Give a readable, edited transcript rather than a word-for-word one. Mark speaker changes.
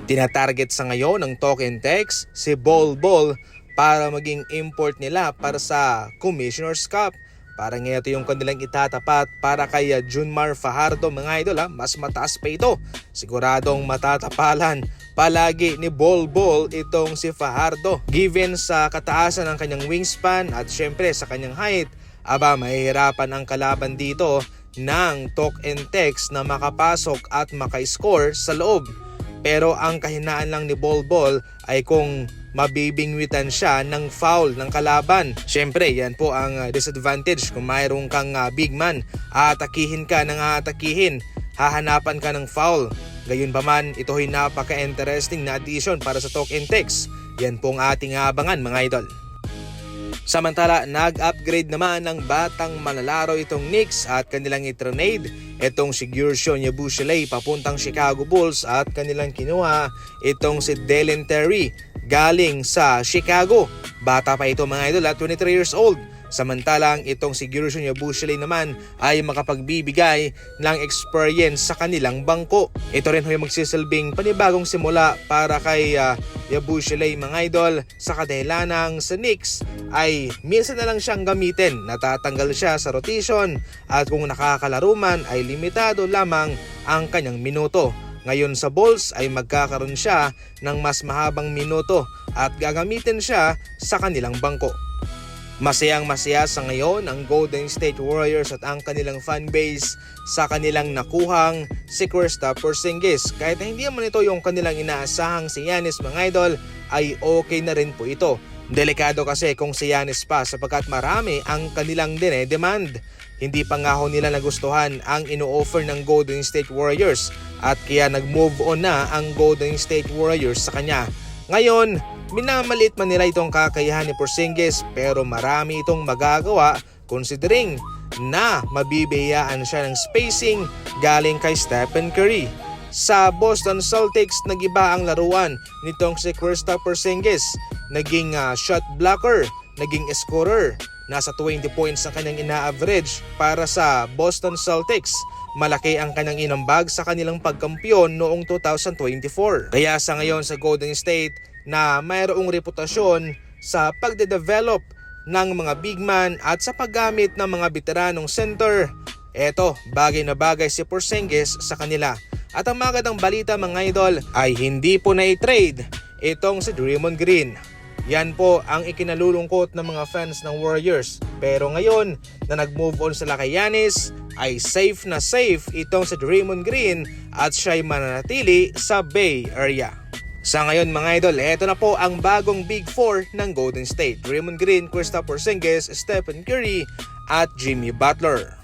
Speaker 1: Tinatarget sa ngayon ng Talk 'N Text si Bol Bol para maging import nila para sa Commissioner's Cup. Parang ito yung kanilang itatapat para kay Junmar Fajardo mga idol mas mataas pa ito. Siguradong matatapalan palagi ni Bol Bol itong si Fajardo. Given sa kataasan ng kanyang wingspan at syempre sa kanyang height, mahihirapan ang kalaban dito ng Talk 'N Text na makapasok at maka-score sa loob. Pero ang kahinaan lang ni Bol Bol ay kung mabibingwitan siya ng foul ng kalaban. Siyempre, yan po ang disadvantage kung mayroon kang big man. Aatakihin ka ng aatakihin, hahanapan ka ng foul. Gayunpaman, ito ay napaka-interesting na addition para sa Talk 'N Text. Yan po ang ating abangan mga idol. Samantala, nag-upgrade naman ng batang manlalaro itong Knicks at kanilang itronade itong si Guercio Yabusele papuntang Chicago Bulls at kanilang kinuha itong si Dalen Terry galing sa Chicago. Bata pa ito mga idol at 23 years old. Samantalang itong si Guercio Yabusele naman ay makapagbibigay ng experience sa kanilang bangko. Ito rin ay magsisilbing panibagong simula para kay Yabusele mga idol sa kadahilanang sa Knicks ay minsan na lang siyang gamitin. Natatanggal siya sa rotation at kung nakakalaro man ay limitado lamang ang kanyang minuto. Ngayon sa Bulls ay magkakaroon siya ng mas mahabang minuto at gagamitin siya sa kanilang bangko. Masayang-masaya sa ngayon ang Golden State Warriors at ang kanilang fanbase sa kanilang nakuhang si Kristaps Porzingis. Kahit na hindi naman ito yung kanilang inaasahang si Giannis mga idol, ay okay na rin po ito. Delikado kasi kung si Giannis pa sapagkat marami ang kanilang demand. Hindi pa nga ho nila nagustuhan ang ino-offer ng Golden State Warriors at kaya nag-move on na ang Golden State Warriors sa kanya. Ngayon, minamaliit man nila itong kakayahan ni Porzingis pero marami itong magagawa considering na mabibigyan siya ng spacing galing kay Stephen Curry. Sa Boston Celtics, nag-iba ang laruan nitong si Kristaps Porzingis. Naging shot blocker, naging scorer. Nasa 20 points ang kanyang ina-average para sa Boston Celtics. Malaki ang kanyang inambag sa kanilang pagkampiyon noong 2024. Kaya sa ngayon sa Golden State na mayroong reputasyon sa pagde-develop ng mga big man at sa paggamit ng mga veteranong center, eto, bagay na bagay si Porzingis sa kanila. At ang magandang balita mga idol ay hindi po na-trade itong si Draymond Green. Yan po ang ikinalulungkot ng mga fans ng Warriors. Pero ngayon na nag-move on sila kay Giannis, ay safe na safe itong si Draymond Green at siya'y mananatili sa Bay Area. Sa ngayon mga idol, ito na po ang bagong Big Four ng Golden State. Draymond Green, Kristaps Porzingis, Stephen Curry at Jimmy Butler.